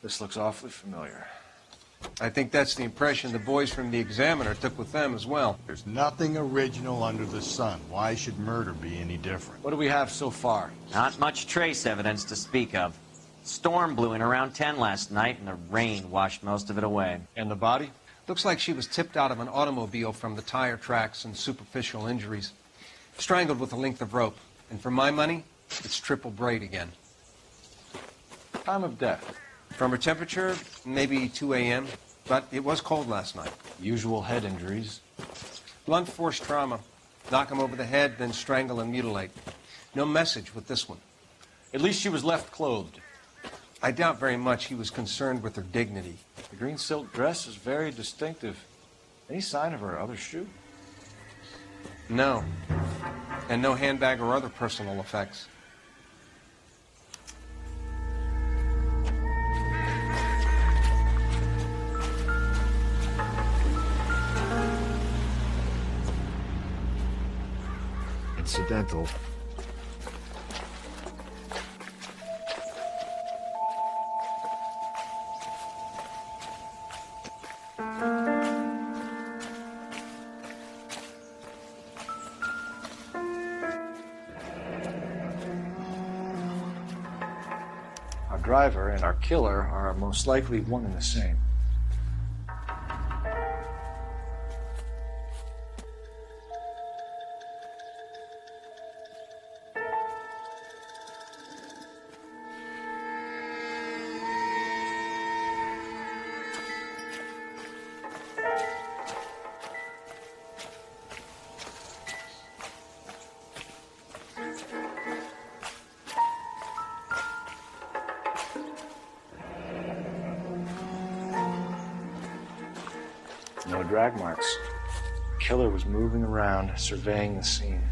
This looks awfully familiar. I think that's the impression the boys from the Examiner took with them as well. There's nothing original under the sun. Why should murder be any different? What do we have so far? Not much trace evidence to speak of. Storm blew in around 10 last night, and the rain washed most of it away. And the body? Looks like she was tipped out of an automobile from the tire tracks and superficial injuries. Strangled with a length of rope. And for my money, it's triple braid again. Time of death? From her temperature, maybe 2 a.m., but it was cold last night. Usual head injuries? Blunt force trauma. Knock him over the head, then strangle and mutilate. No message with this one. At least she was left clothed. I doubt very much he was concerned with her dignity. The green silk dress is very distinctive. Any sign of her other shoe? No. And no handbag or other personal effects. Incidental. Our driver and our killer are most likely one and the same. No drag marks. The killer was moving around, surveying the scene.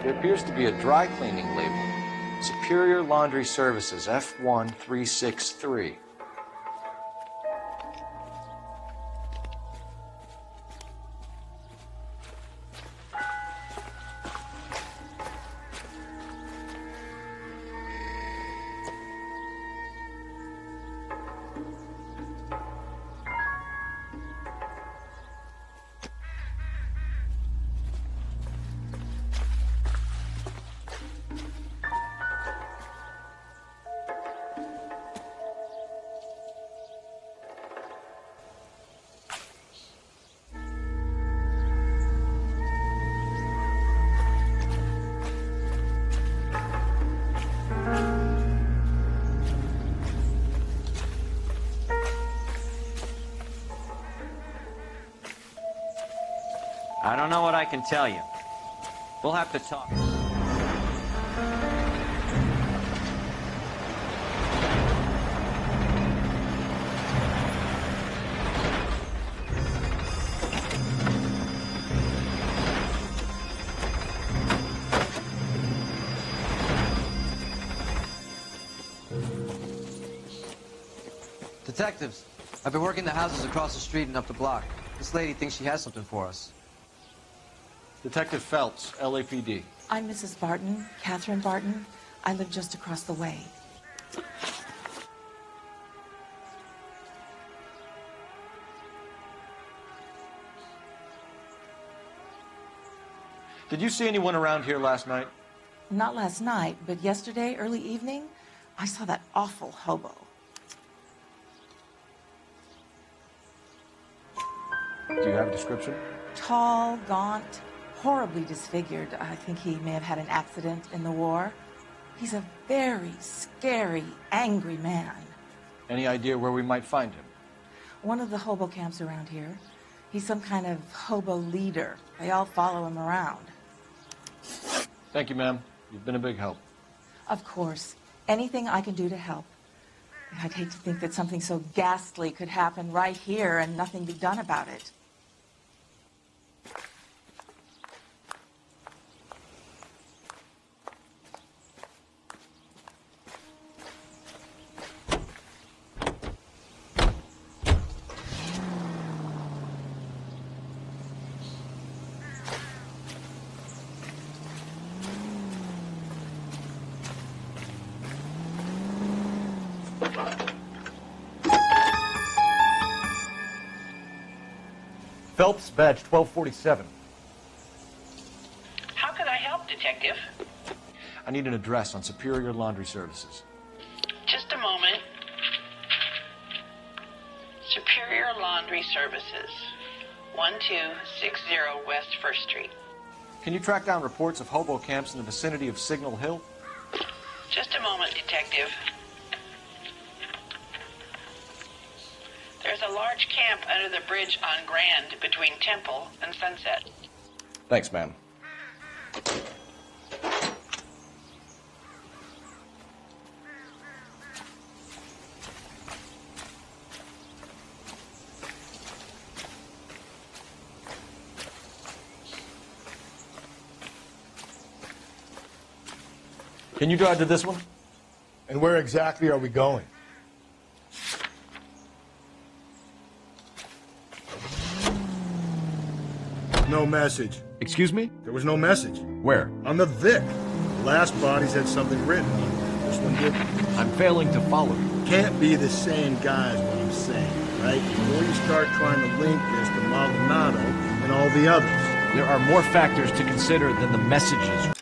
There appears to be a dry cleaning label. Superior Laundry Services, F1363. I don't know what I can tell you. We'll have to talk. Detectives, I've been working the houses across the street and up the block. This lady thinks she has something for us. Detective Phelps, LAPD. I'm Mrs. Barton, Catherine Barton. I live just across the way. Did you see anyone around here last night? Not last night, but yesterday, early evening, I saw that awful hobo. Do you have a description? Tall, gaunt, horribly disfigured. I think he may have had an accident in the war. He's a very scary, angry man. Any idea where we might find him? One of the hobo camps around here. He's some kind of hobo leader. They all follow him around. Thank you, ma'am. You've been a big help. Of course. Anything I can do to help. I'd hate to think that something so ghastly could happen right here and nothing be done about it. Phelps, badge 1247. How could I help, Detective? I need an address on Superior Laundry Services. Just a moment. Superior Laundry Services, 1260 West 1st Street. Can you track down reports of hobo camps in the vicinity of Signal Hill? Just a moment, Detective. There's a large camp under the bridge on Grand between Temple and Sunset. Thanks, ma'am. Can you drive to this one? And where exactly are we going? No message. Excuse me? There was no message. Where? On the Vic. The last bodies had something written on them. This one didn't. I'm failing to follow you. Can't be the same guy is what I'm saying, right? Before you start trying to link this to Maldonado and all the others. There are more factors to consider than the messages.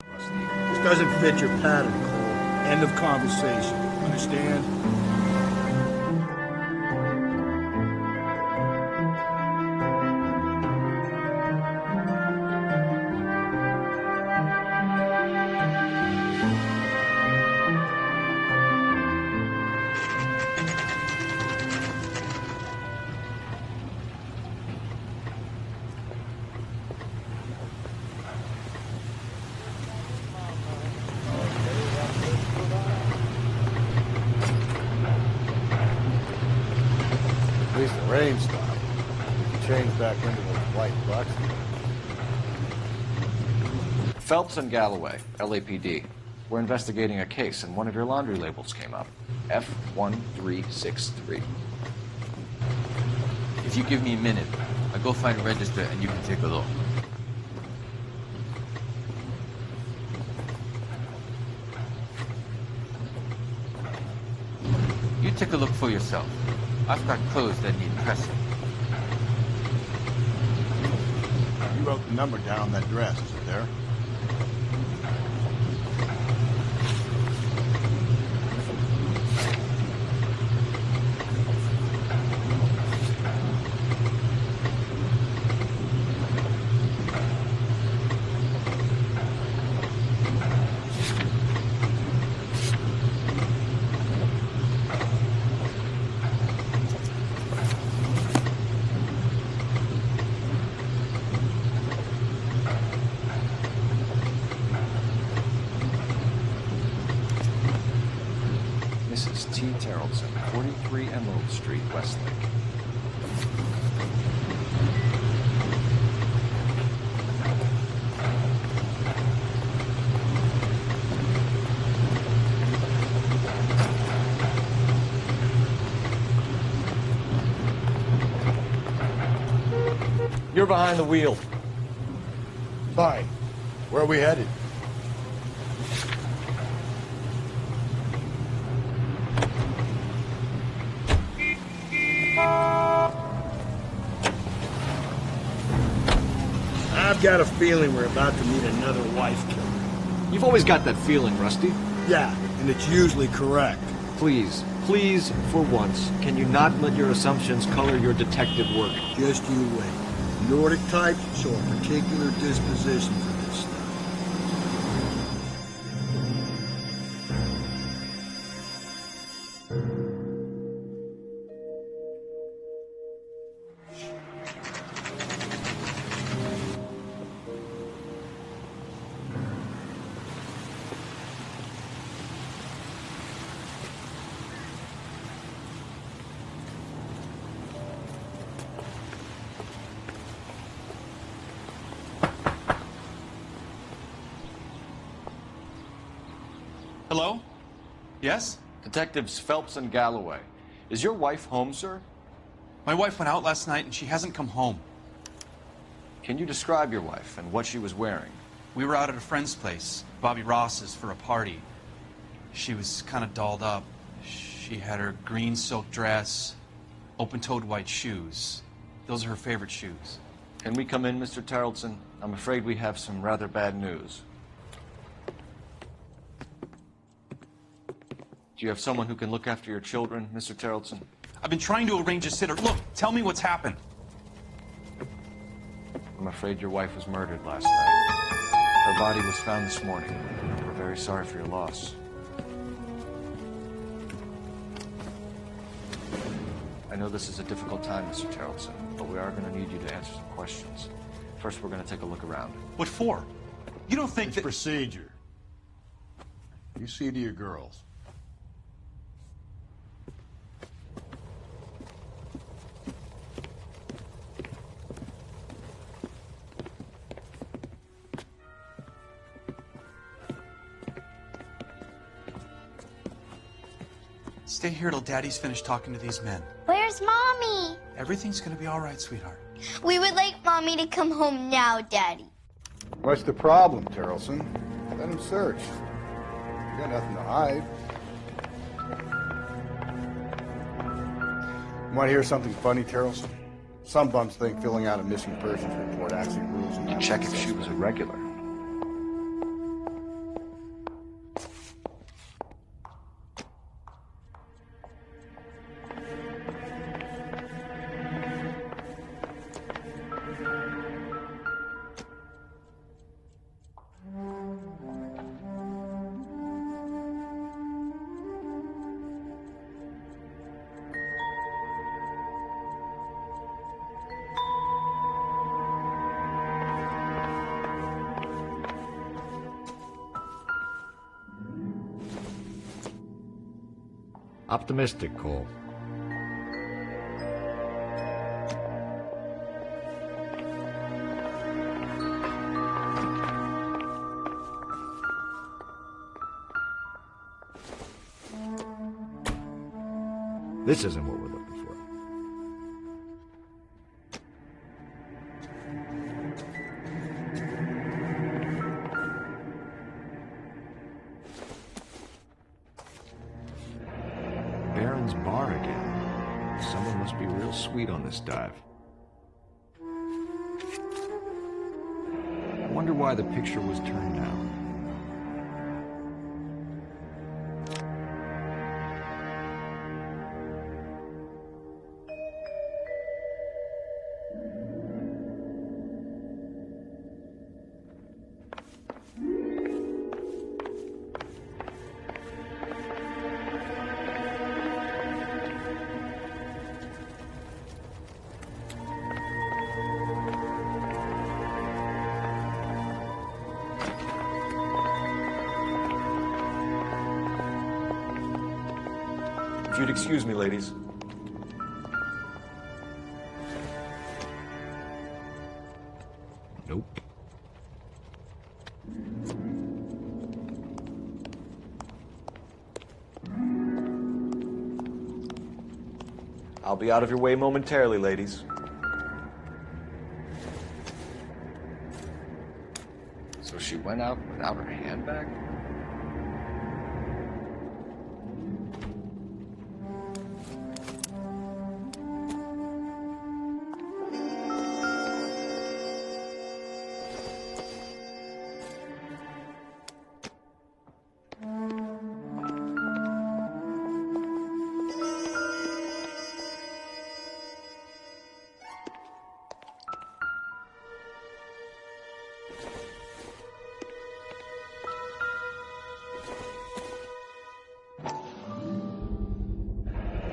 This doesn't fit your pattern, Cole. End of conversation. Understand? At least the rain stopped. We can change back into those white bucks. Phelps and Galloway, LAPD. We're investigating a case, and one of your laundry labels came up. F1363. If you give me a minute, I'll go find a register and you can take a look. You take a look for yourself. I've got clothes that need pressing. You wrote the number down on that dress, is it there? Mrs. T. Terrellson, 43 Emerald Street, Westlake. You're behind the wheel. Fine. Where are we headed? I've got a feeling we're about to meet another wife killer. You've always got that feeling, Rusty. Yeah, and it's usually correct. Please, please, for once, can you not let your assumptions color your detective work? Just you wait. Nordic types show a particular disposition for this stuff. Hello? Yes? Detectives Phelps and Galloway. Is your wife home, sir? My wife went out last night and she hasn't come home. Can you describe your wife and what she was wearing? We were out at a friend's place, Bobby Ross's, for a party. She was kind of dolled up. She had her green silk dress, open-toed white shoes. Those are her favorite shoes. Can we come in, Mr. Tarleton? I'm afraid we have some rather bad news. Do you have someone who can look after your children, Mr. Tarleton? I've been trying to arrange a sitter. Look, tell me what's happened. I'm afraid your wife was murdered last night. Her body was found this morning. We're very sorry for your loss. I know this is a difficult time, Mr. Tarleton, but we are going to need you to answer some questions. First, we're going to take a look around. What for? You don't think It's that... procedure. You see to your girls. Stay here till Daddy's finished talking to these men. Where's Mommy? Everything's gonna be all right, sweetheart. We would like Mommy to come home now, Daddy. What's the problem, Tarleton? Let him search. You got nothing to hide. Want to hear something funny, Tarleton? Some bums think filling out a missing persons report actually rules them out. Check if she was a regular. Optimistic, Cole. This isn't what we're looking for. Baron's bar again. Someone must be real sweet on this dive. I wonder why the picture was turned down. If you'd excuse me, ladies. Nope. I'll be out of your way momentarily, ladies. So she went out without her handbag?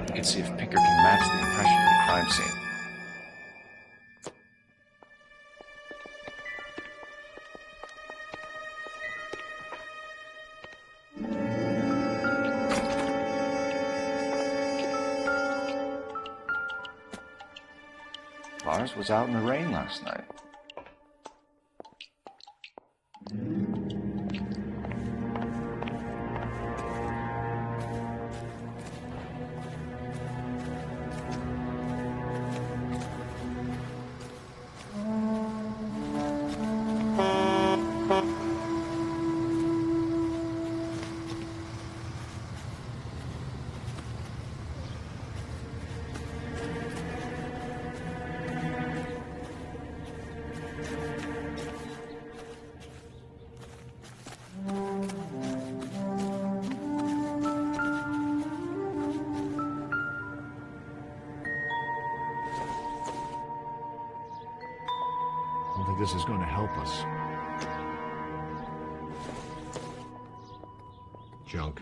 You can see if Pinker can match the impression of the crime scene. Lars was out in the rain last night. like this is going to help us. Junk.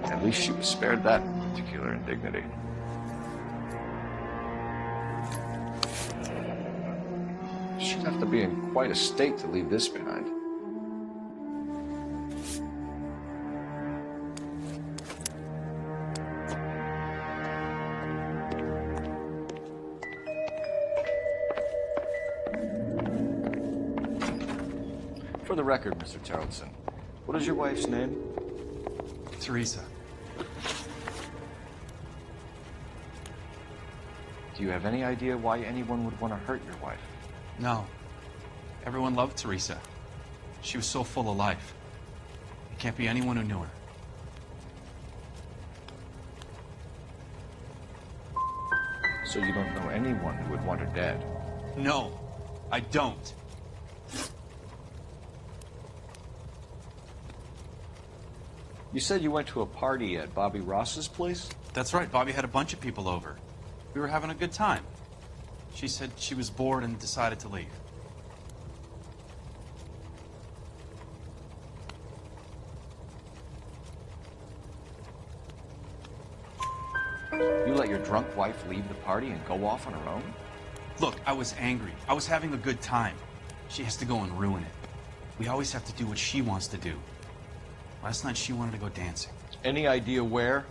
At least she was spared that particular indignity. She'd have to be in quite a state to leave this behind. For the record, Mr. Tarleton, what is your wife's name? Teresa. Do you have any idea why anyone would want to hurt your wife? No. Everyone loved Teresa. She was so full of life. It can't be anyone who knew her. So you don't know anyone who would want her dead? No, I don't. You said you went to a party at Bobby Ross's place? That's right. Bobby had a bunch of people over. We were having a good time. She said she was bored and decided to leave. You let your drunk wife leave the party and go off on her own? Look, I was angry. I was having a good time. She has to go and ruin it. We always have to do what she wants to do. Last night she wanted to go dancing. Any idea where?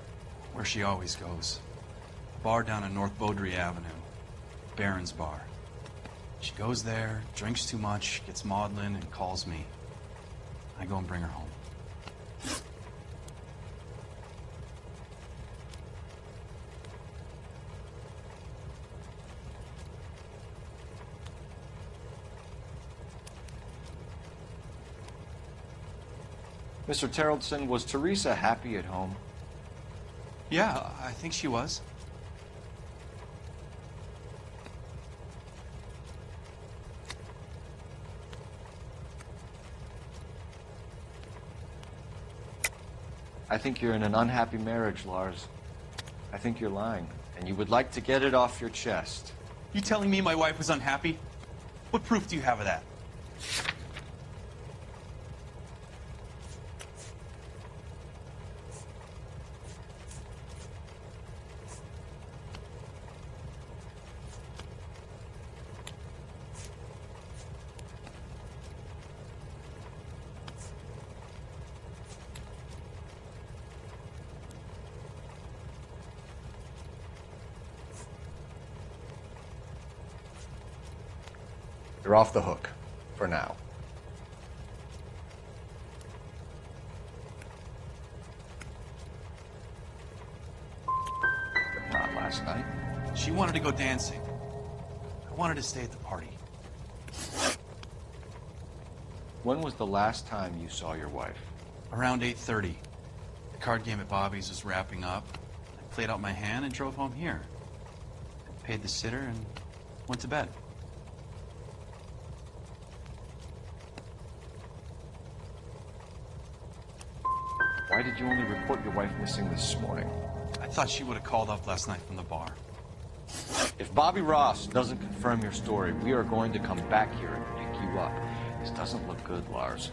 Where she always goes. Bar down on North Beaudry Avenue. Barron's Bar. She goes there, drinks too much, gets maudlin, and calls me. I go and bring her home. Mr. Tarleton, was Teresa happy at home? Yeah, I think she was. I think you're in an unhappy marriage, Lars. I think you're lying, and you would like to get it off your chest. You telling me my wife was unhappy? What proof do you have of that? You're off the hook, for now. But not last night. She wanted to go dancing. I wanted to stay at the party. When was the last time you saw your wife? Around 8:30. The card game at Bobby's was wrapping up. I played out my hand and drove home here. I paid the sitter and went to bed. Why did you only report your wife missing this morning? I thought she would have called up last night from the bar. If Bobby Ross doesn't confirm your story, we are going to come back here and pick you up. This doesn't look good, Lars.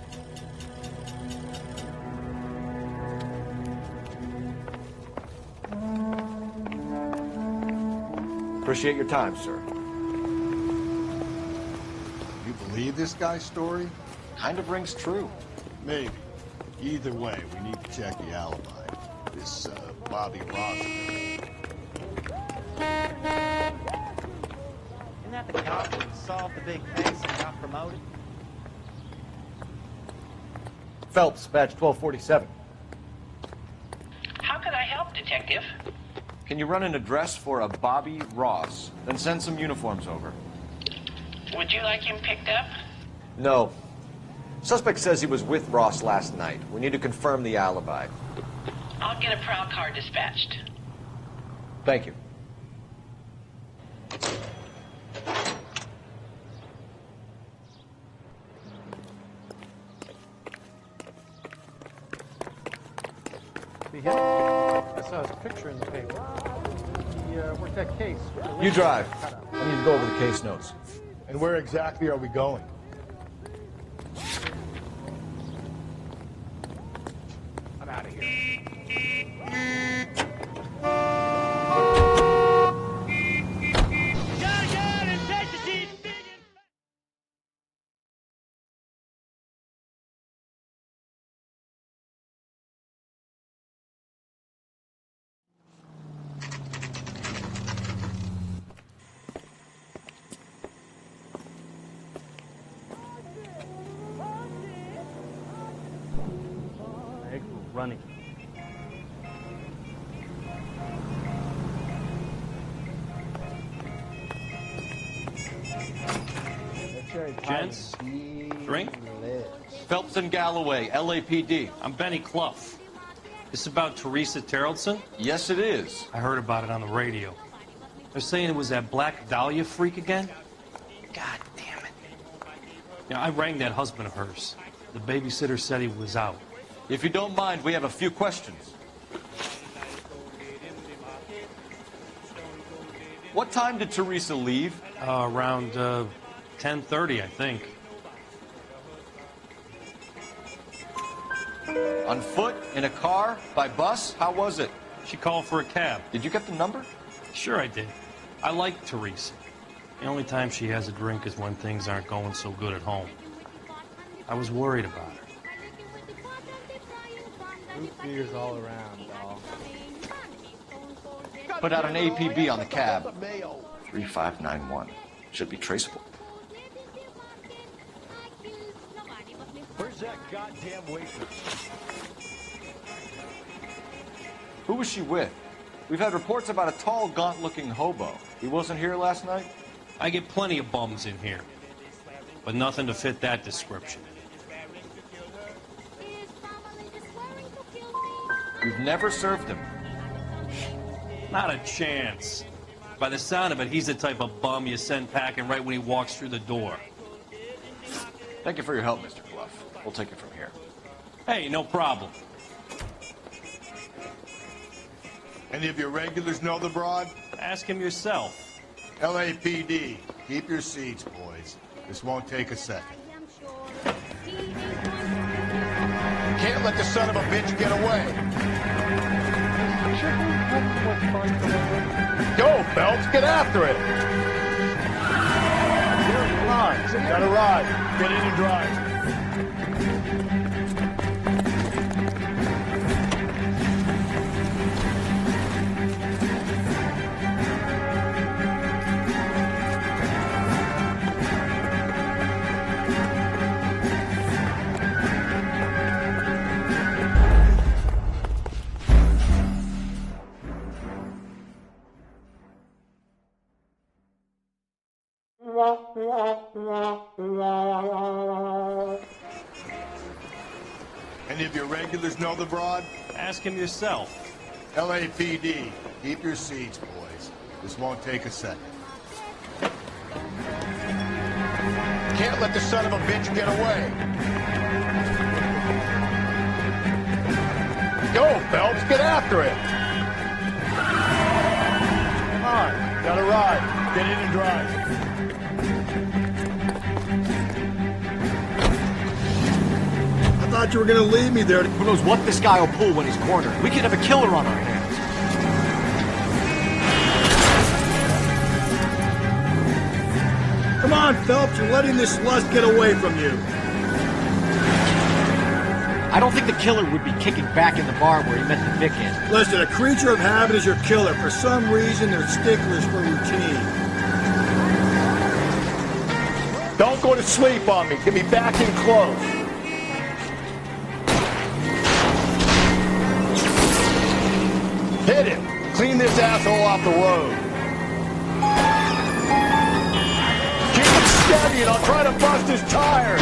Appreciate your time, sir. You believe this guy's story? Kind of rings true. Maybe. Either way, we need to check the alibi. This, Bobby Ross. Isn't that the cop who solved the big case and got promoted? Phelps, badge 1247. How could I help, Detective? Can you run an address for a Bobby Ross? Then send some uniforms over. Would you like him picked up? No. Suspect says he was with Ross last night. We need to confirm the alibi. I'll get a prowl car dispatched. Thank you. I saw his picture in the paper. He worked that case. You drive. I need to go over the case notes. And where exactly are we going? I'm out of here. Running. Gents, drink? Phelps and Galloway, LAPD. I'm Benny Clough. This about Teresa Terrellson? Yes, it is. I heard about it on the radio. They're saying it was that Black Dahlia freak again? God damn it. Yeah, I rang that husband of hers. The babysitter said he was out. If you don't mind, we have a few questions. What time did Teresa leave? Around 10:30, I think. On foot? In a car? By bus? How was it? She called for a cab. Did you get the number? Sure I did. I like Teresa. The only time she has a drink is when things aren't going so good at home. I was worried about her. Root beers all around, dog. Put out an APB on the cab. 3591. Should be traceable. Where's that goddamn waitress? Who was she with? We've had reports about a tall, gaunt-looking hobo. He wasn't here last night? I get plenty of bums in here, but nothing to fit that description. You've never served him? Not a chance. By the sound of it, he's the type of bum you send packing right when he walks through the door. Thank you for your help, Mr. Clough. We'll take it from here. Hey, no problem. Any of your regulars know the broad? Ask him yourself. LAPD, keep your seats, boys. This won't take a second. Can't let the son of a bitch get away. Go, Phelps, get after it. Come on, got a ride. Get in and drive. Any of your regulars know the broad? Ask him yourself. LAPD, keep your seats, boys. This won't take a second. Can't let the son of a bitch get away. Go, Phelps, get after it. Come on, got a ride. Get in and drive. I thought you were going to leave me there. Who knows what this guy will pull when he's cornered? We could have a killer on our hands. Come on, Phelps, you're letting this lust get away from you. I don't think the killer would be kicking back in the bar where he met the Vic in. Listen, a creature of habit is your killer. For some reason, they're sticklers for routine. Don't go to sleep on me. Get me back in close. Hit him. Clean this asshole off the road. Keep him steady and I'll try to bust his tires!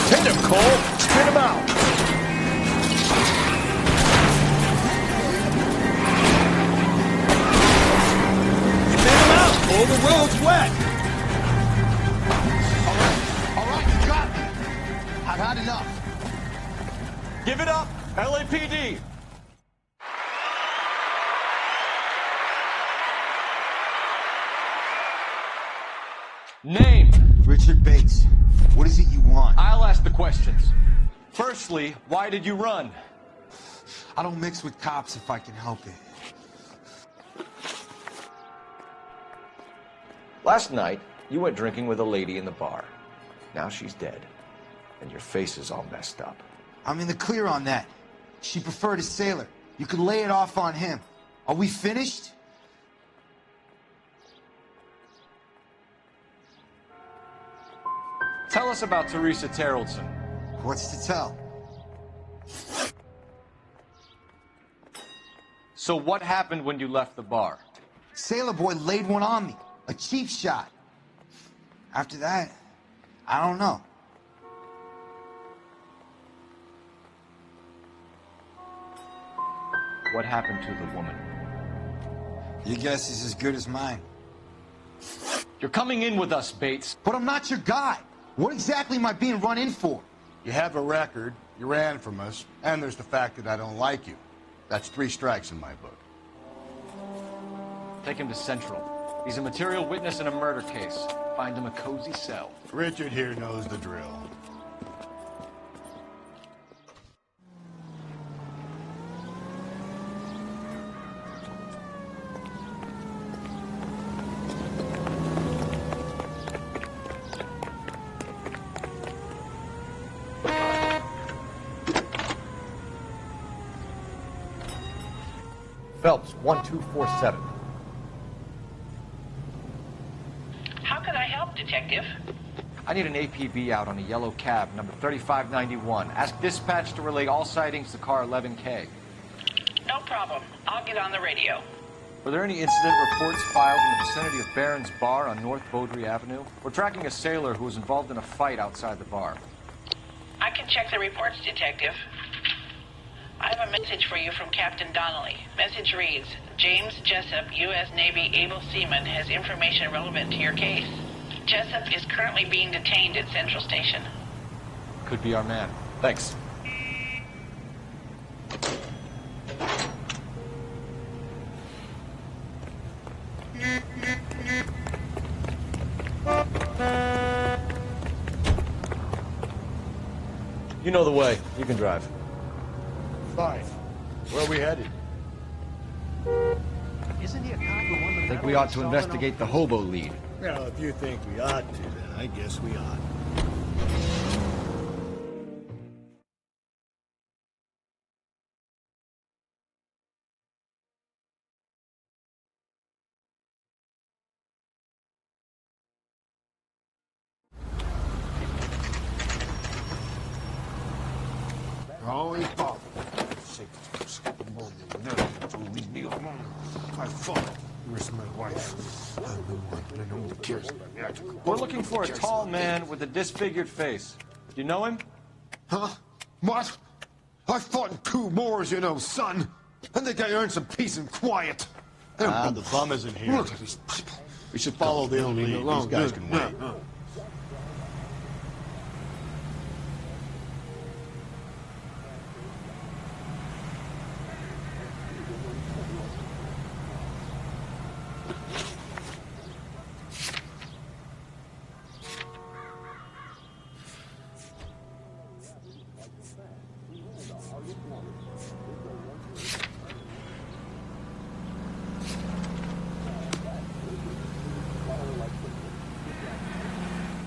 Hit him, Cole! Spin him out! Spin him out, Cole! The road's wet! All right, you got me. I've had enough. Give it up, LAPD! Name. Richard Bates. What is it you want? I'll ask the questions. Firstly, why did you run? I don't mix with cops if I can help it. Last night, you went drinking with a lady in the bar. Now she's dead, and your face is all messed up. I'm in the clear on that. She preferred a sailor. You could lay it off on him. Are we finished? Tell us about Teresa Terrellson. What's to tell? So what happened when you left the bar? Sailor boy laid one on me. A cheap shot. After that, I don't know. What happened to the woman? Your guess is as good as mine. You're coming in with us, Bates. But I'm not your guy. What exactly am I being run in for? You have a record, you ran from us, and there's the fact that I don't like you. That's 3 strikes in my book. Take him to Central. He's a material witness in a murder case. Find him a cozy cell. Richard here knows the drill. Phelps, 1247. How can I help, Detective? I need an APB out on a yellow cab, number 3591. Ask dispatch to relay all sightings to car 11K. No problem. I'll get on the radio. Were there any incident reports filed in the vicinity of Barron's Bar on North Beaudry Avenue? We're tracking a sailor who was involved in a fight outside the bar. I can check the reports, Detective. I have a message for you from Captain Donnelly. Message reads, James Jessup, U.S. Navy able seaman, has information relevant to your case. Jessup is currently being detained at Central Station. Could be our man. Thanks. You know the way. You can drive. Fine. Where are we headed? Isn't he a cop who won the I think we ought to investigate the hobo lead. Well, if you think we ought to, then I guess we ought. Always possible. Leave me alone. I fought. Where's my wife? I'm the one that only cares about me. We're looking for a tall man with a disfigured face. Do you know him? Huh? What? I fought in 2 wars, you know, son. I think I earned some peace and quiet. The bum isn't here. Look at these people. We should follow the lead. These guys can wait.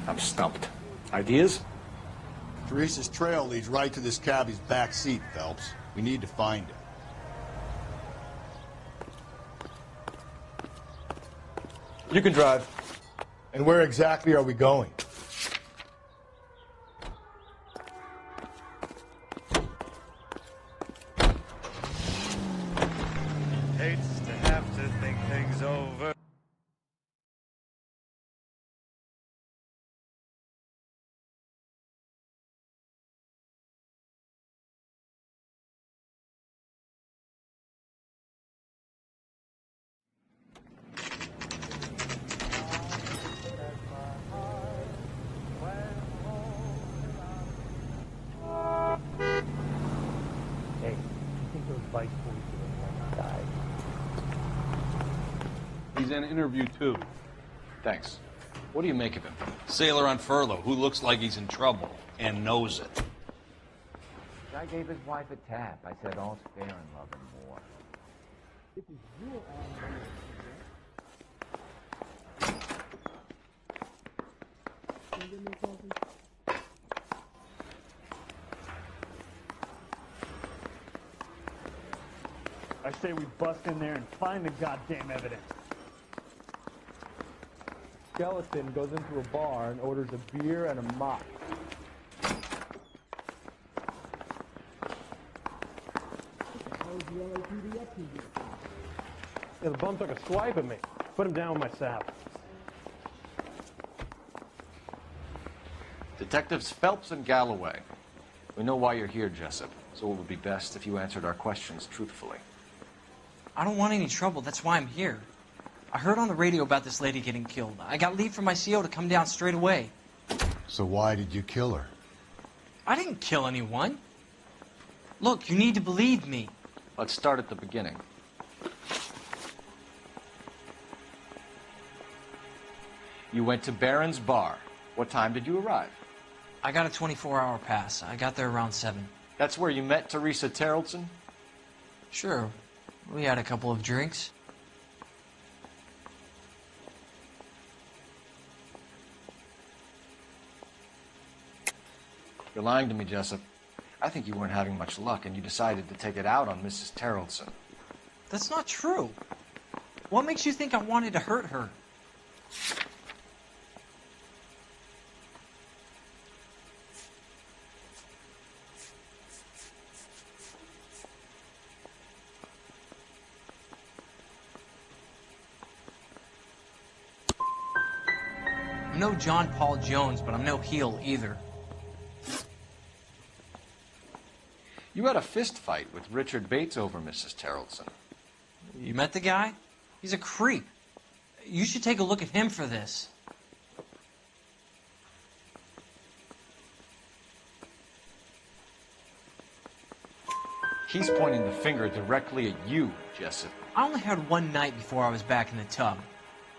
I'm stumped. Ideas? Teresa's trail leads right to this cabbie's back seat, Phelps. We need to find it. You can drive. And where exactly are we going? is over. Hey, I think those bikes boys are died. He's in interview too. Thanks. What do you make of him? Sailor on furlough who looks like he's in trouble and knows it. I gave his wife a tap. I said, all's fair in love and war. I say we bust in there and find the goddamn evidence. Skeleton goes into a bar and orders a beer and a mop. Yeah, the bum took a swipe at me. Put him down with my saddle. Detectives Phelps and Galloway. We know why you're here, Jessup, so it would be best if you answered our questions truthfully. I don't want any trouble. That's why I'm here. I heard on the radio about this lady getting killed. I got leave from my CO to come down straight away. So why did you kill her? I didn't kill anyone. Look, you need to believe me. Let's start at the beginning. You went to Barron's Bar. What time did you arrive? I got a 24-hour pass. I got there around 7. That's where you met Teresa Terrellson? Sure. We had a couple of drinks. You're lying to me, Jessup. I think you weren't having much luck and you decided to take it out on Mrs. Terrellson. That's not true. What makes you think I wanted to hurt her? I'm no John Paul Jones, but I'm no heel either. You had a fist fight with Richard Bates over Mrs. Terrellson. You met the guy? He's a creep. You should take a look at him for this. He's pointing the finger directly at you, Jessup. I only had one night before I was back in the tub.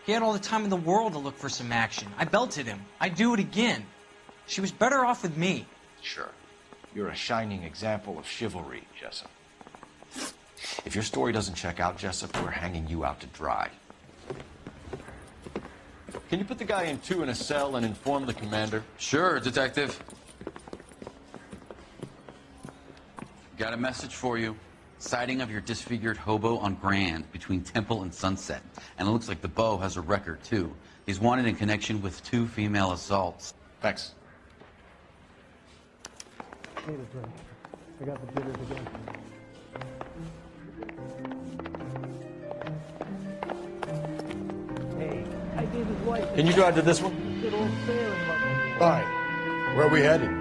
He had all the time in the world to look for some action. I belted him. I'd do it again. She was better off with me. Sure. You're a shining example of chivalry, Jessup. If your story doesn't check out, Jessup, we're hanging you out to dry. Can you put the guy in 2 in a cell and inform the commander? Sure, Detective. Got a message for you. Sighting of your disfigured hobo on Grand between Temple and Sunset. And it looks like the Beau has a record, too. He's wanted in connection with 2 female assaults. Thanks. Need a drink. I got the jitters again. Hey, I gave his wife. Can you drive to this one? Good old sailing button. Fine. Where are we headed?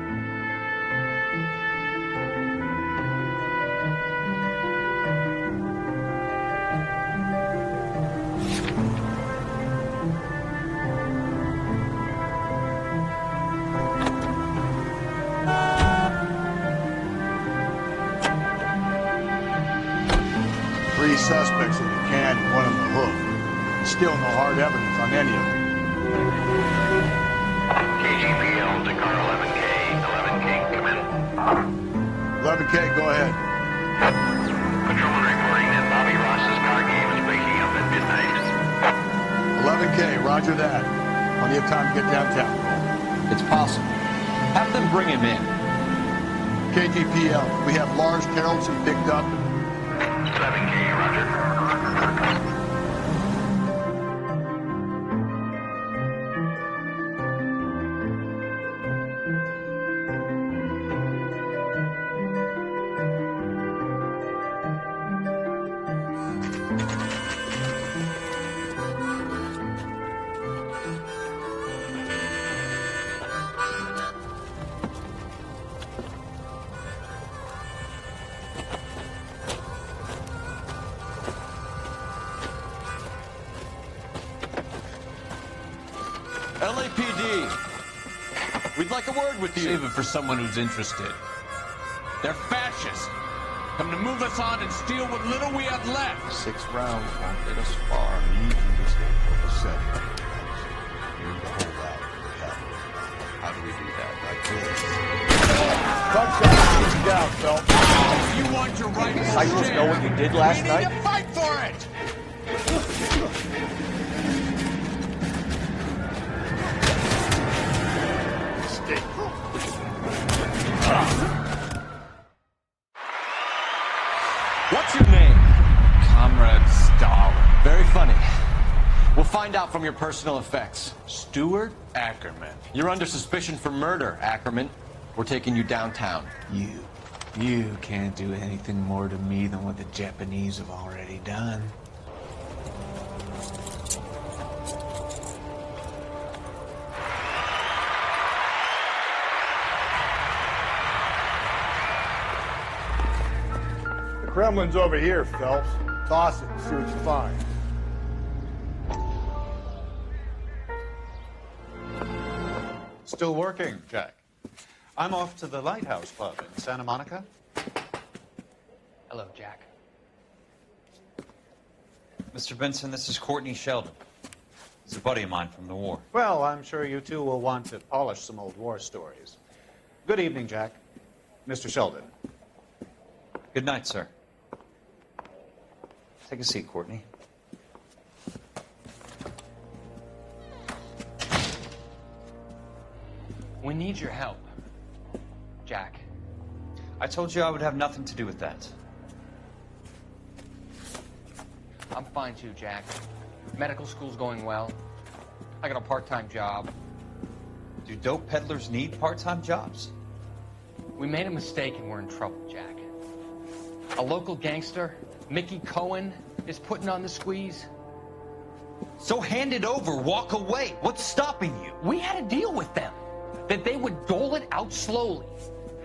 Suspects in the can and one on the hook. Still no hard evidence on any of them. KGPL to car 11K. 11K, come in. 11K, go ahead. Patrolman reporting that Bobby Ross's car game is breaking up at midnight. 11K, roger that. Plenty of time to get downtown. It's possible. Have them bring him in. KGPL, we have Lars Terrellson picked up. 11K, roger. LAPD. We'd like a word with you. Save it for someone who's interested. They're fascists. Come to move us on and steal what little we have left. 6 rounds won't get us far. You just put a set here. You're to hold out for help. How do we do that? Like this. Cut that shit down, Phelps. If you want your right to Cyclists share, know what you did last we night? need to fight for it. Escape. What's your name? Comrade Stalin. Very funny. We'll find out from your personal effects. Stuart Ackerman. You're under suspicion for murder, Ackerman. We're taking you downtown. You can't do anything more to me than what the Japanese have already done. The Kremlin's over here, Phelps. Toss it and see what you find. Still working, Jack. I'm off to the Lighthouse Club in Santa Monica. Hello, Jack. Mr. Benson, this is Courtney Sheldon. He's a buddy of mine from the war. Well, I'm sure you two will want to polish some old war stories. Good evening, Jack. Mr. Sheldon. Good night, sir. Take a seat, Courtney. We need your help, Jack. I told you I would have nothing to do with that. I'm fine too, Jack. Medical school's going well. I got a part-time job. Do dope peddlers need part-time jobs? We made a mistake and we're in trouble, Jack. A local gangster, Mickey Cohen, is putting on the squeeze. So hand it over, walk away. What's stopping you? We had a deal with them that they would dole it out slowly.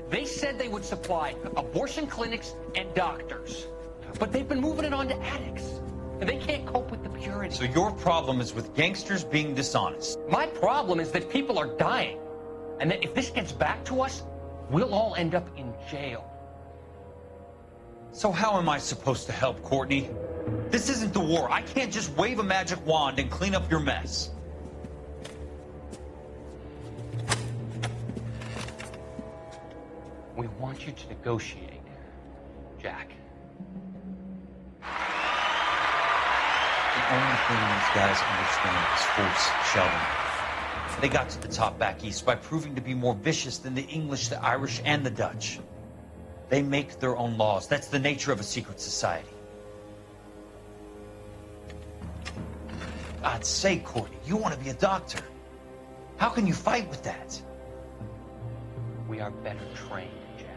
They said they would supply abortion clinics and doctors, but they've been moving it on to addicts, and they can't cope with the purity. So your problem is with gangsters being dishonest. My problem is that people are dying, and that if this gets back to us, we'll all end up in jail. So how am I supposed to help, Courtney? This isn't the war. I can't just wave a magic wand and clean up your mess. We want you to negotiate, Jack. The only thing these guys understand is force, Sheldon. They got to the top back east by proving to be more vicious than the English, the Irish, and the Dutch. They make their own laws. That's the nature of a secret society. God's sake, Courtney, you want to be a doctor. How can you fight with that? We are better trained, Jack.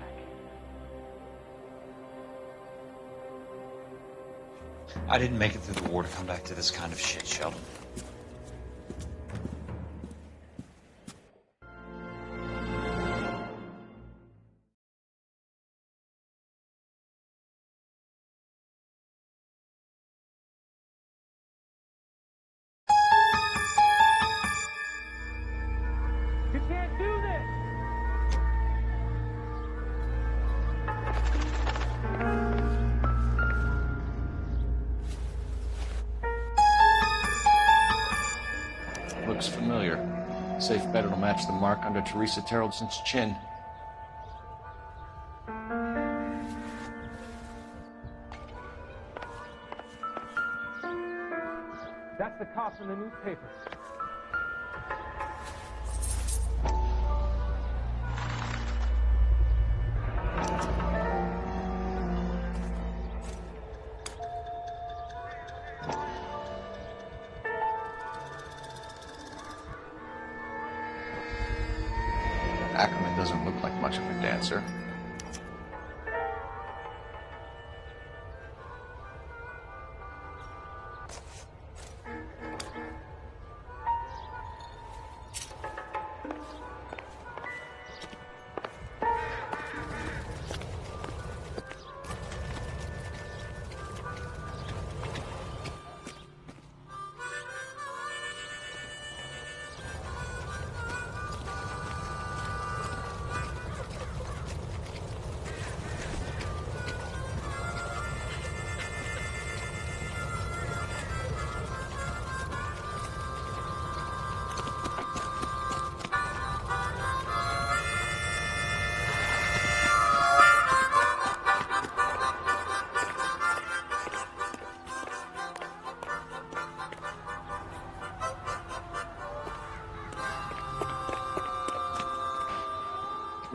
I didn't make it through the war to come back to this kind of shit, Sheldon. You can't do this! Looks familiar. Safe bet it'll match the mark under Teresa Terrelson's chin. That's the cop in the newspaper. Ackerman doesn't look like much of a dancer.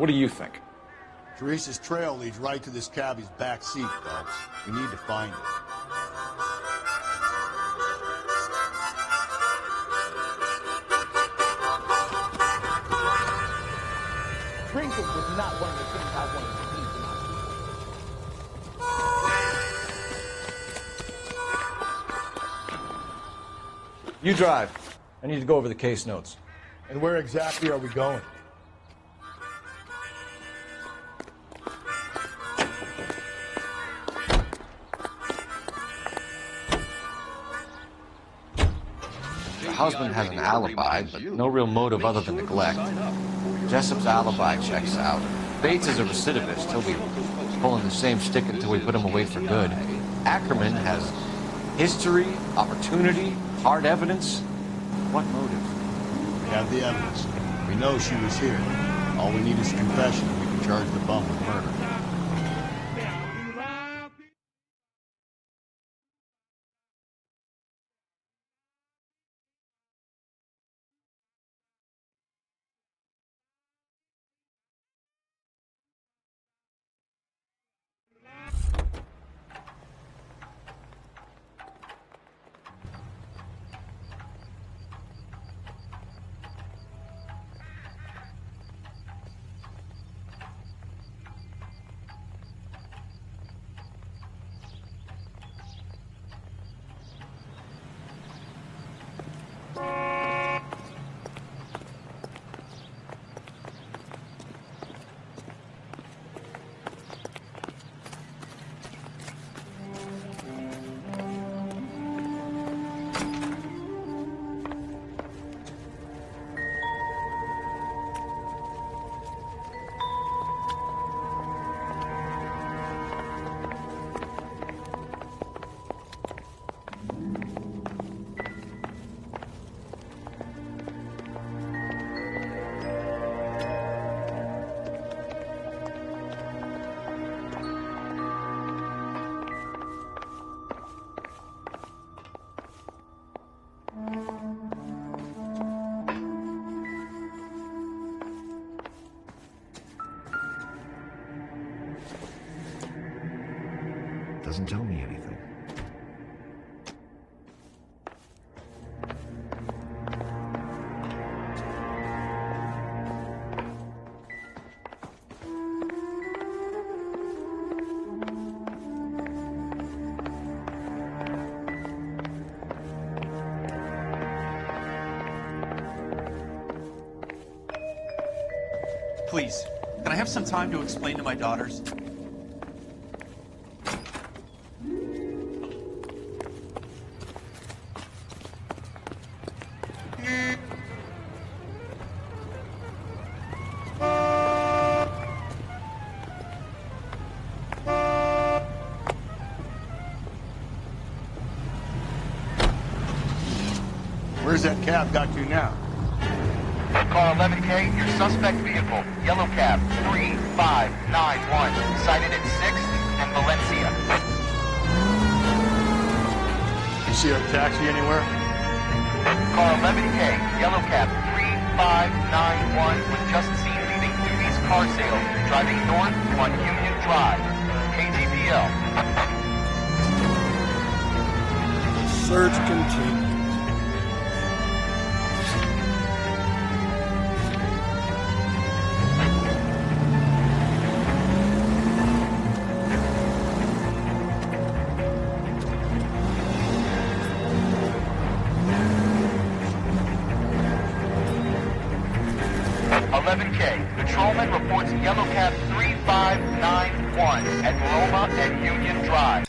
What do you think? Teresa's trail leads right to this cabbie's back seat, Phelps. We need to find it. Drinking was not one of the things I wanted to do when I was You drive. I need to go over the case notes. And where exactly are we going? The husband has an alibi, but no real motive other than neglect. Jessup's alibi checks out. Bates is a recidivist. He'll be pulling the same stick until we put him away for good. Ackerman has history, opportunity, hard evidence. What motive? We have the evidence. We know she was here. All we need is a confession, and we can charge the bum with murder. Doesn't tell me anything. Please, can I have some time to explain to my daughters? Where's that cab got to now? Car 11K, your suspect vehicle, yellow cab 3591, sighted at 6th and Valencia. You see our taxi anywhere? Car 11K, yellow cab 3591, was just seen leaving Doobie's car sales, driving north on Union Drive. KGPL. Search continues. Patrolman reports yellow cab 3591 at Loma and Union Drive.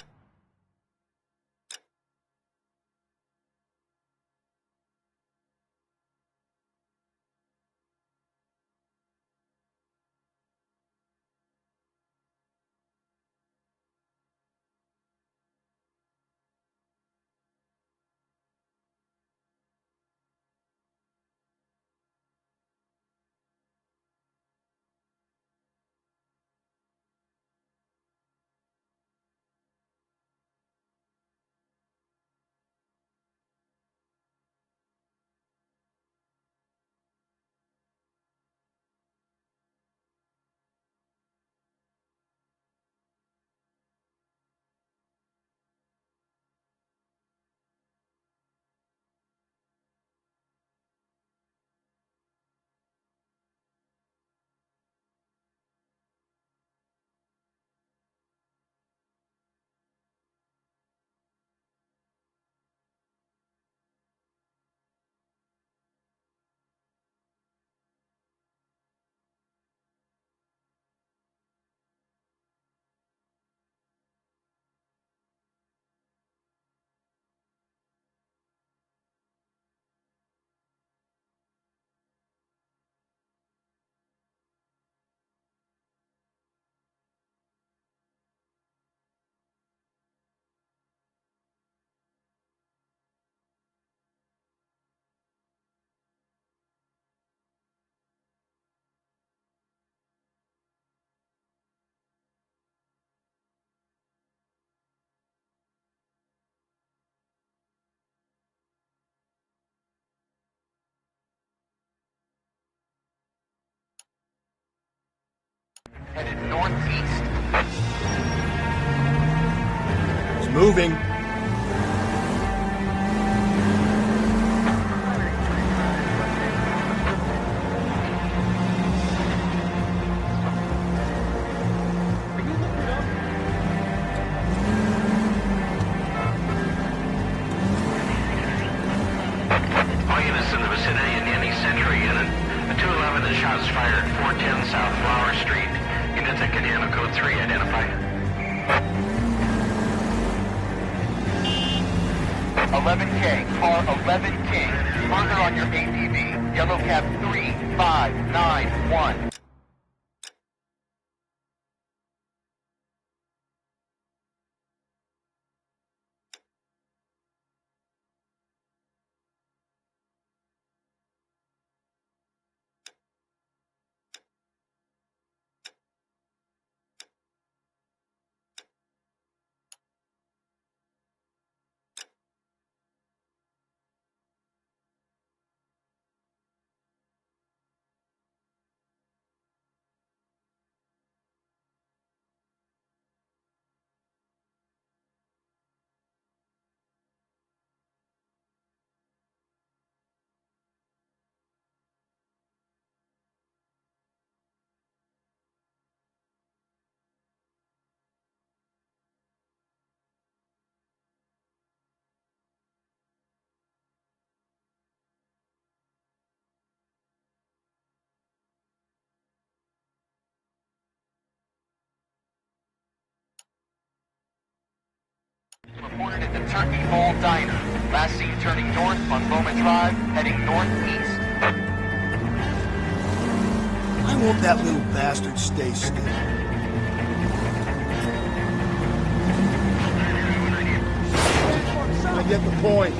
headed northeast. It's moving. All units in the vicinity in any Century unit. A 211 and shots fired, 410 South Flower Street. Units at Canano Code 3, identify. 11K, car 11 King, further on your APV, yellow cab 3591. Reported at the Turkey Bowl Diner. Last seen turning north on Bowman Drive, heading northeast. I want that little bastard stay still. I get the point.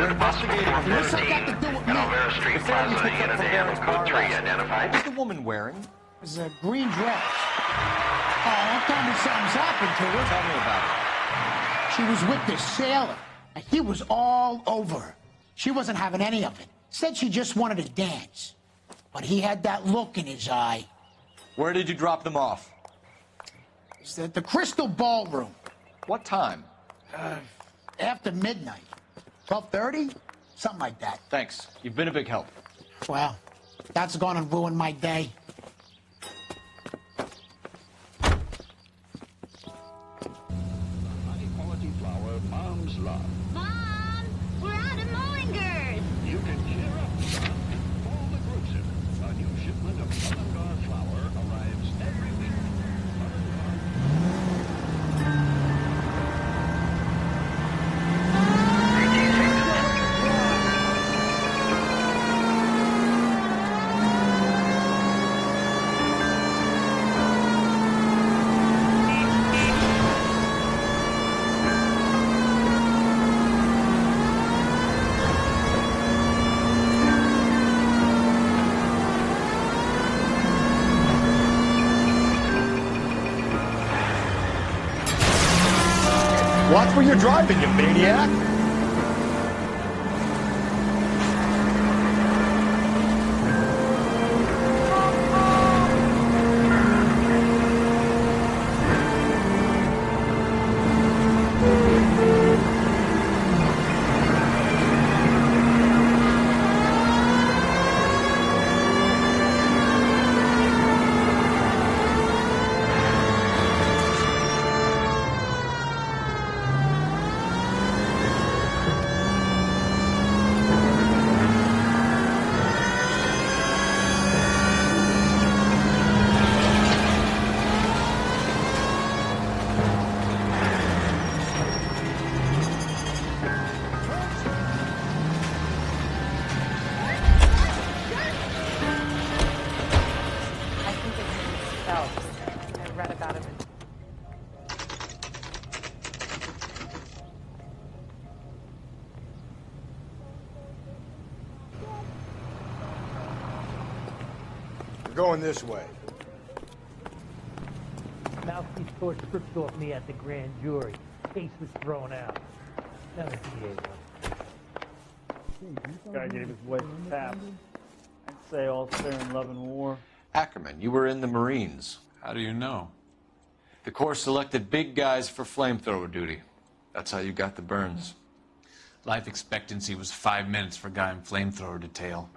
with bus 413 at Olvera Street Plaza, unit AM, code 3 identified. What was the woman wearing? It was a green dress. Oh, don't tell me something's happened to her. Tell me about it. She was with this sailor, and he was all over her. She wasn't having any of it. Said she just wanted to dance. But he had that look in his eye. Where did you drop them off? It's at the Crystal Ballroom. What time? After midnight. 12:30? Something like that. Thanks. You've been a big help. Well, that's gonna ruin my day. High-quality flour Mom's love. Mom, we're out of Mullingers. You can cheer up, son. Call the grocer. A new shipment of Mullingar flour arrives every week. Watch where you're driving, you maniac! I read about him. We're going this way. Mouthpiece tore scripts off me at the grand jury. Case was thrown out. Now the DA won. Guy gave his wife a tap. I'd say all's fair in love and war. Ackerman, you were in the Marines. How do you know? The Corps selected big guys for flamethrower duty. That's how you got the burns. Life expectancy was 5 minutes for a guy in flamethrower detail.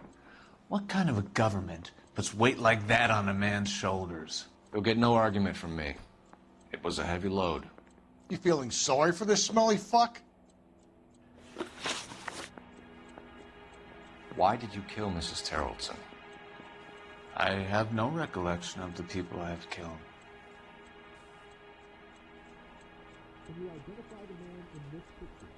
What kind of a government puts weight like that on a man's shoulders? You'll get no argument from me. It was a heavy load. You feeling sorry for this smelly fuck? Why did you kill Mrs. Terrelson? I have no recollection of the people I have killed. Can you identify the man in this picture?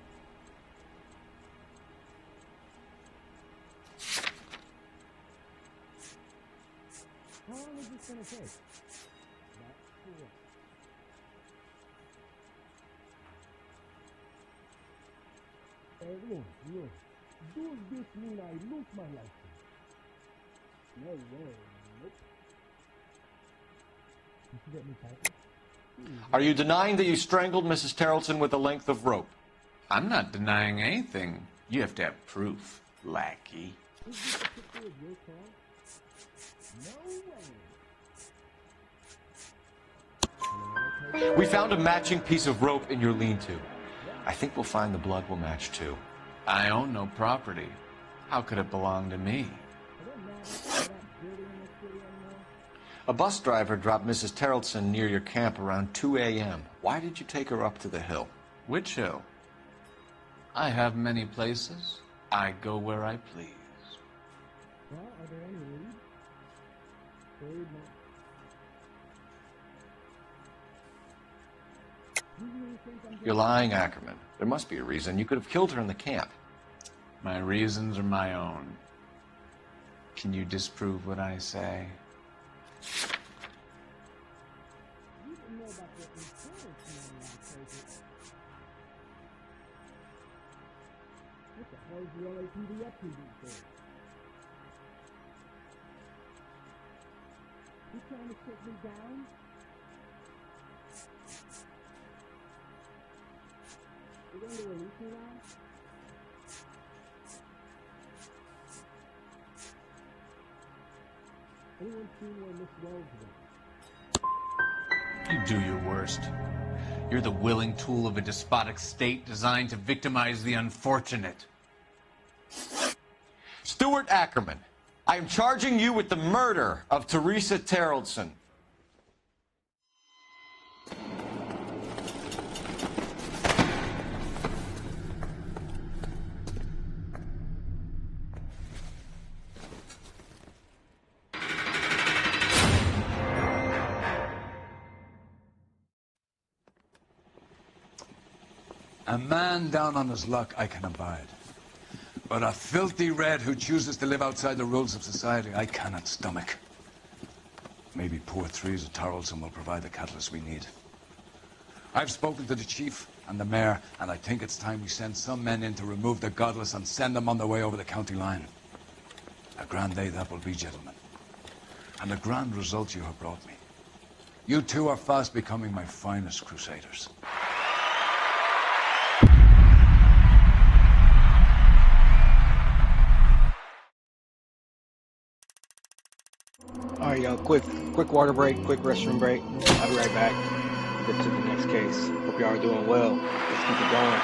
How long is this going to take? Not sure. Look. Does this mean I lose my license? No way. Nope. Did you get me title? Are you denying that you strangled Mrs. Terrelson with a length of rope? I'm not denying anything. You have to have proof, lackey. Is this a picture of your car? No way. We found a matching piece of rope in your lean-to. I think we'll find the blood will match too. I own no property. How could it belong to me? A bus driver dropped Mrs. Terrelson near your camp around 2 a.m. Why did you take her up to the hill? Which hill? I have many places. I go where I please. Well, are there any leads? Very much. You're lying, Ackerman. There must be a reason. You could have killed her in the camp. My reasons are my own. Can you disprove what I say? You didn't know about the insurance money I paid you. What the hell the LAPD up to these days? You trying to shut me down? You going to release me now? Anyone seen where Miss Wells went? You do your worst. You're the willing tool of a despotic state designed to victimize the unfortunate. Stuart Ackerman, I am charging you with the murder of Teresa Terrellson. A man down on his luck I can abide. But a filthy red who chooses to live outside the rules of society, I cannot stomach. Maybe poor Threes of Tarleton will provide the catalyst we need. I've spoken to the chief and the mayor, and I think it's time we send some men in to remove the godless and send them on their way over the county line. A grand day that will be, gentlemen. And a grand result you have brought me. You two are fast becoming my finest crusaders. All right, y'all. Quick water break, quick restroom break. I'll be right back. Get to the next case. Hope y'all are doing well. Let's keep it going.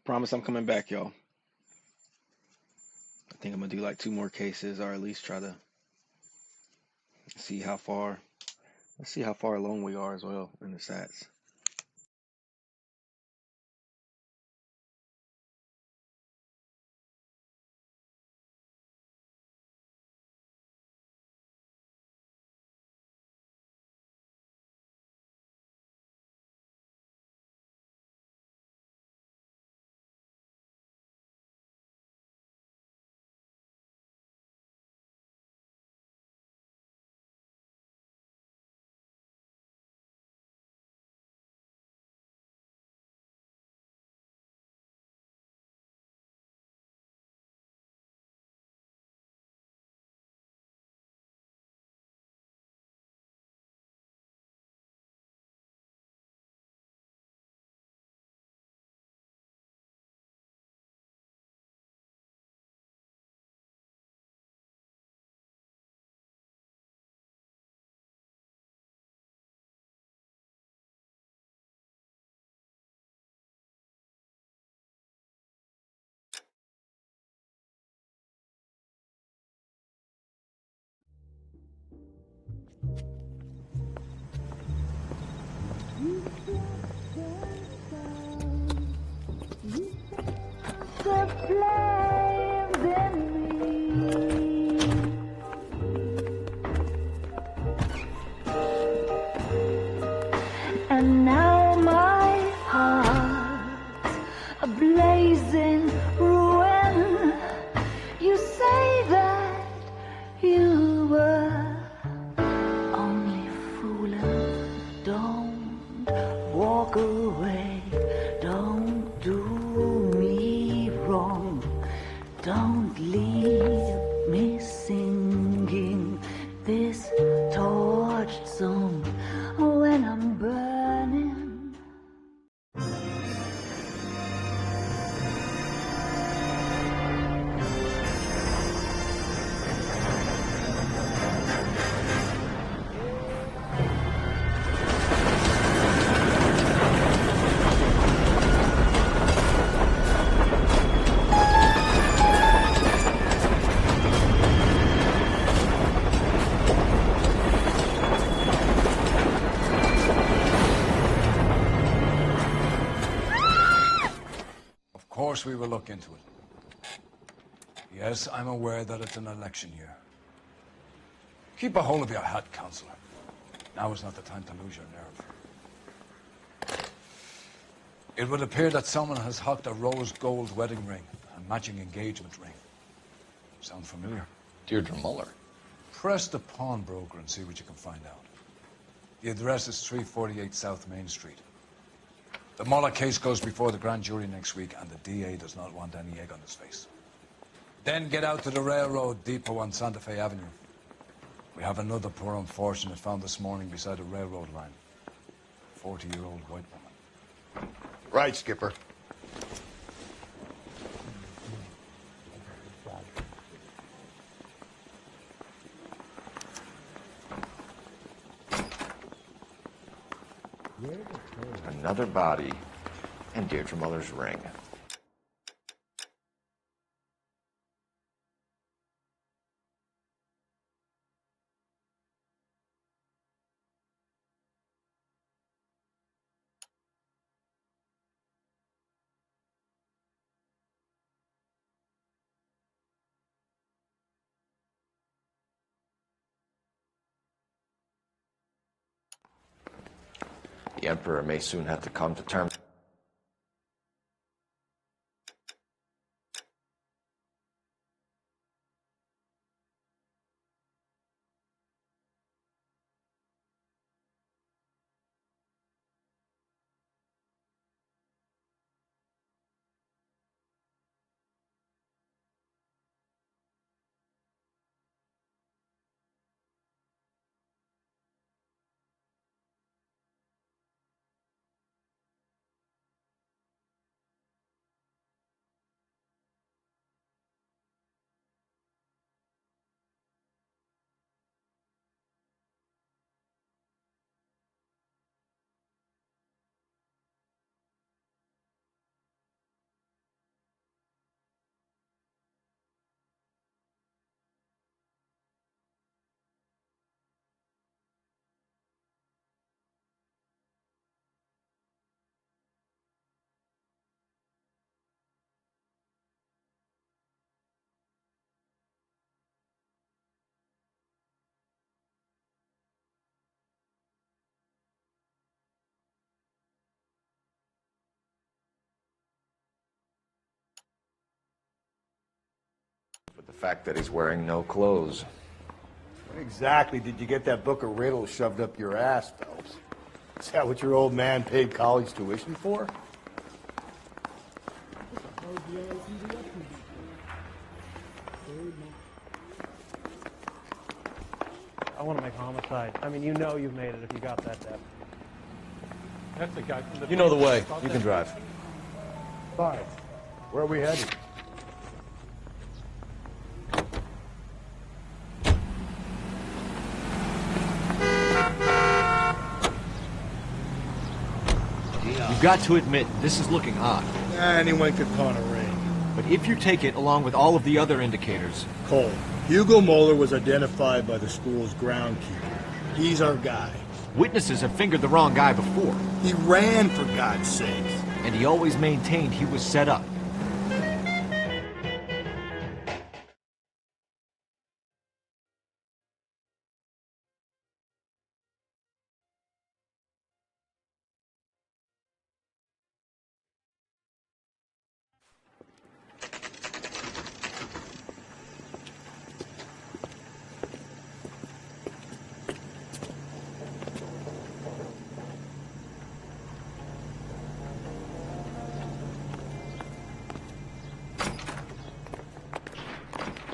promise I'm coming back, y'all. I think I'm gonna do like 2 more cases, or at least try to see how far. Let's see how far along we are as well in the stats. The flames in me. And now my heart's a blazing ruin. You say that you were only fooling. Don't walk away. Don't do me wrong. Don't leave me singing this torched song when I'm burning. Of course we will look into it. Yes, I'm aware that it's an election year. Keep a hold of your hat, Counselor. Now is not the time to lose your nerve. It would appear that someone has hocked a rose gold wedding ring and matching engagement ring. Sound familiar? Deirdre Muller. Press the pawnbroker and see what you can find out. The address is 348 South Main Street. The Muller case goes before the grand jury next week, and the DA does not want any egg on his face. Then get out to the railroad depot on Santa Fe Avenue. We have another poor unfortunate found this morning beside a railroad line. 40-year-old white woman. Right, Skipper. Another body and Deirdre Muller's ring. The Emperor may soon have to come to terms. with the fact that he's wearing no clothes. When exactly did you get that book of riddles shoved up your ass, Phelps? Is that what your old man paid college tuition for? I want to make homicide. I mean, you know you've made it if you got that depth. That's the guy from the... You know the way. You can drive. Fine. Where are we headed? You've got to admit, this is looking odd. Anyone could pawn a ring. But if you take it along with all of the other indicators... Cole, Hugo Moeller was identified by the school's groundkeeper. He's our guy. Witnesses have fingered the wrong guy before. He ran, for God's sake. And he always maintained he was set up.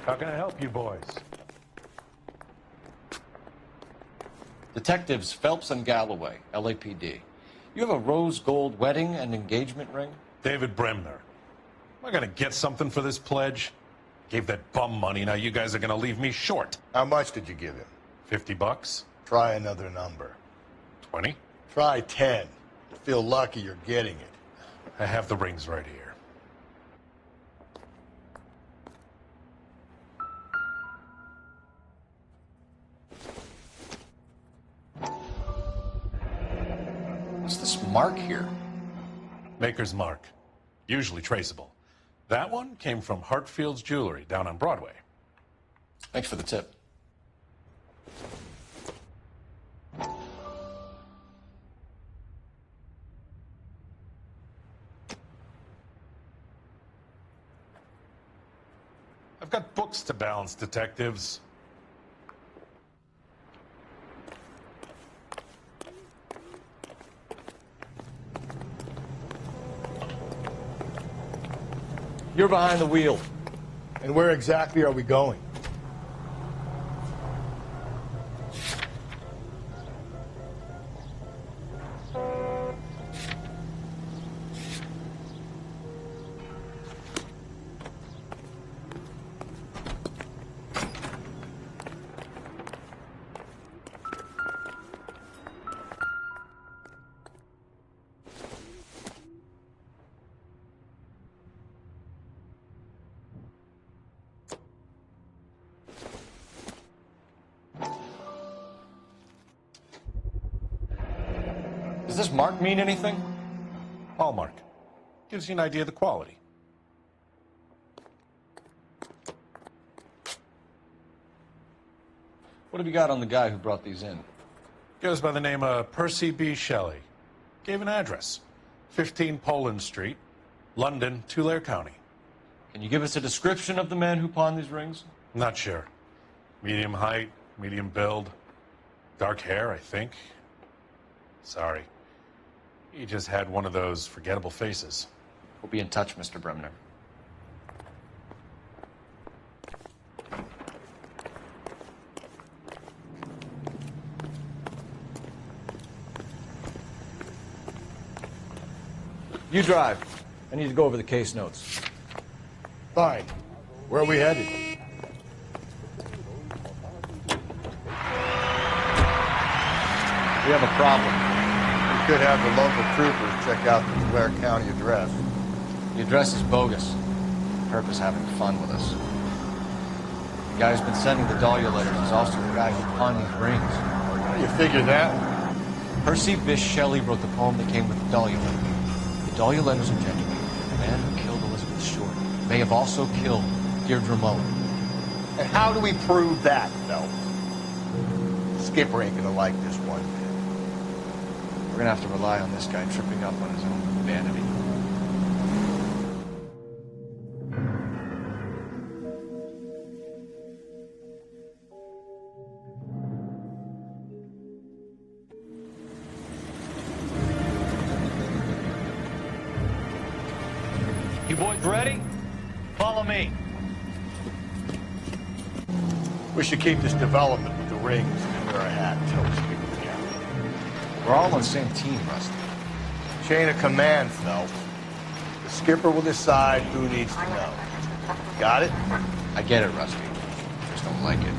How can I help you boys? Detectives Phelps and Galloway, LAPD. You have a rose gold wedding and engagement ring? David Bremner. Am I going to get something for this pledge? Gave that bum money, now you guys are going to leave me short. How much did you give him? $50? Try another number. 20? Try 10. You feel lucky you're getting it. I have the rings right here. What's this mark here? Maker's mark. Usually traceable. That one came from Hartfield's Jewelry down on Broadway. Thanks for the tip. I've got books to balance, detectives. You're behind the wheel. And where exactly are we going? Does this mark mean anything? Hallmark. Gives you an idea of the quality. What have you got on the guy who brought these in? Goes by the name of Percy B. Shelley. Gave an address. 15 Poland Street, London, Tulare County. Can you give us a description of the man who pawned these rings? Not sure. Medium height, medium build. Dark hair, I think. Sorry. He just had one of those forgettable faces. We'll be in touch, Mr. Bremner. You drive. I need to go over the case notes. Fine. Where are we headed? We have a problem. We could have the local troopers check out the Tulare County address. The address is bogus. Perp is having fun with us. The guy who's been sending the Dahlia letters is also the guy who pawned these rings. How do you figure that? Percy Bysshe Shelley wrote the poem that came with the Dahlia letters. The Dahlia letters are genuine. The man who killed Elizabeth Short may have also killed Deirdre Mullen. And how do we prove that, Phelps? Skipper ain't gonna like this one bit. We're gonna have to rely on this guy tripping up on his own vanity. boys ready? Follow me. We should keep this development with the rings and wear a hat until we speak with the captain. We're all on the same team, Rusty. Chain of command, Phelps. The skipper will decide who needs to know. Got it? I get it, Rusty. Just don't like it.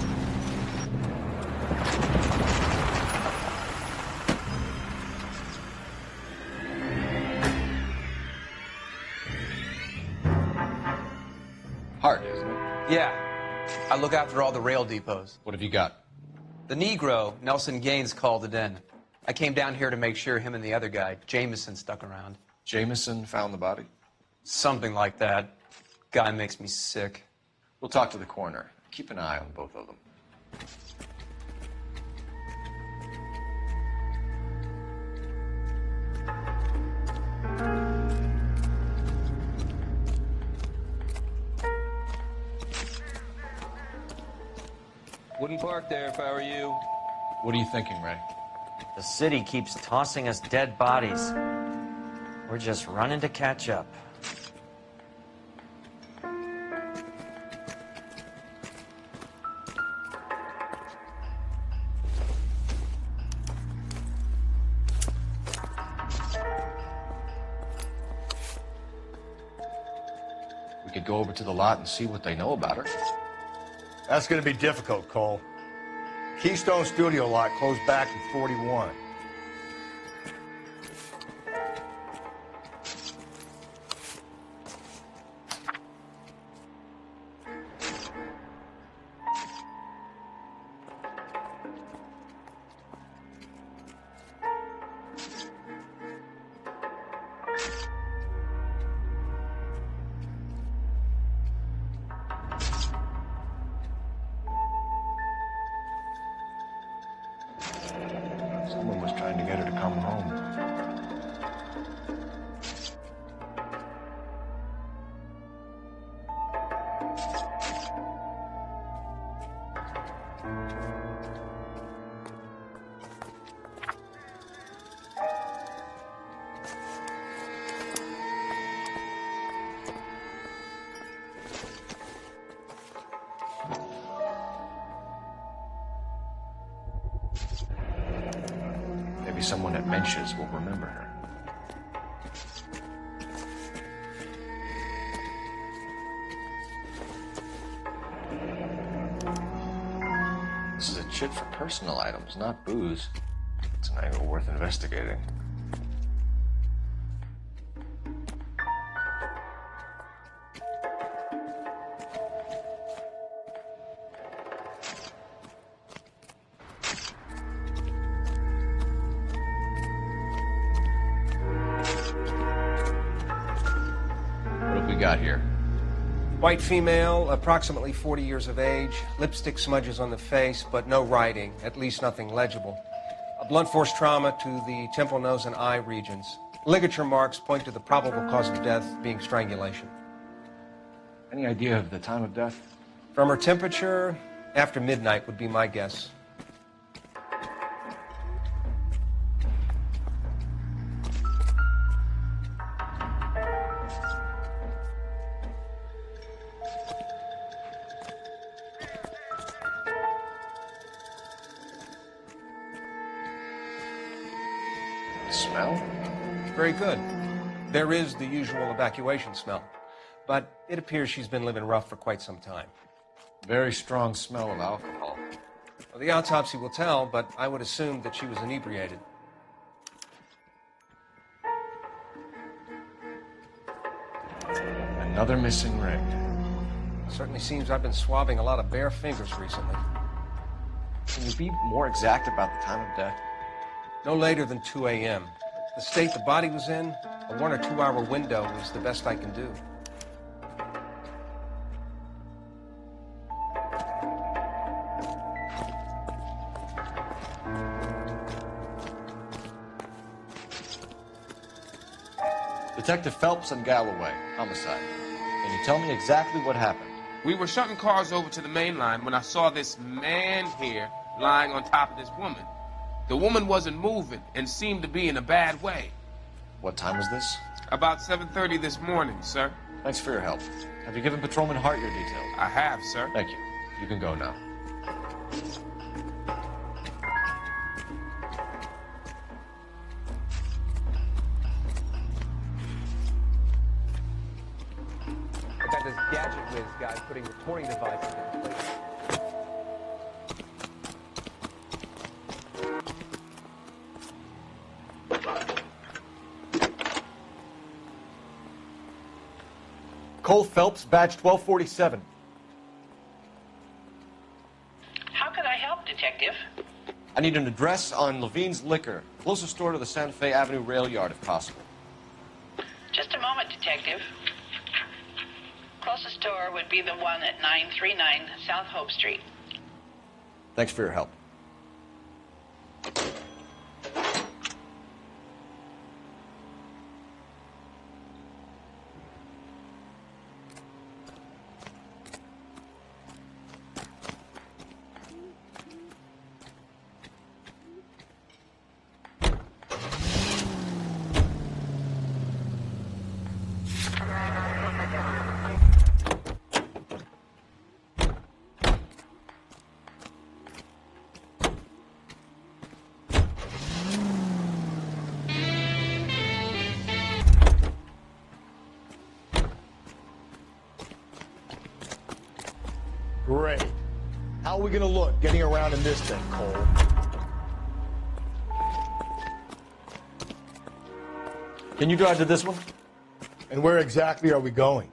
Hard, isn't it? Yeah. I look after all the rail depots. What have you got? The Negro, Nelson Gaines, called it in. I came down here to make sure him and the other guy, Jameson, stuck around. Jameson found the body? Something like that. Guy makes me sick. We'll talk to the coroner. Keep an eye on both of them. Wouldn't park there if I were you. What are you thinking, Ray? The city keeps tossing us dead bodies. We're just running to catch up. We could go over to the lot and see what they know about her. That's going to be difficult, Cole. Keystone Studio lot closed back in 41. Someone was trying to get her to come home. Maybe someone at Mensch's will remember her. This is a chit for personal items, not booze. It's an angle worth investigating. What have we got here? White female, approximately 40 years of age, lipstick smudges on the face, but no writing, at least nothing legible. A blunt force trauma to the temple, nose, and eye regions. Ligature marks point to the probable cause of death being strangulation. Any idea of the time of death? From her temperature, after midnight would be my guess. Smell? Very good. There is the usual evacuation smell, but it appears she's been living rough for quite some time. Very strong smell of alcohol. Well, the autopsy will tell, but I would assume that she was inebriated. Another missing ring. Certainly seems I've been swabbing a lot of bare fingers recently. Can you be more exact about the time of death? No later than 2 a.m. The state the body was in, a 1 or 2 hour window is the best I can do. Detective Phelps and Galloway, homicide. Can you tell me exactly what happened? We were shutting cars over to the main line when I saw this man here lying on top of this woman. The woman wasn't moving and seemed to be in a bad way. What time was this? About 7:30 this morning, sir. Thanks for your help. Have you given Patrolman Hart your details? I have, sir. Thank you. You can go now. I got this gadget whiz guy putting recording devices in place. Cole Phelps, badge 1247. How can I help, Detective? I need an address on Levine's Liquor, closest store to the Santa Fe Avenue rail yard, if possible. Just a moment, Detective. Closest store would be the one at 939 South Hope Street. Thanks for your help. Great. How are we gonna look getting around in this thing, Cole? Can you drive to this one? And where exactly are we going?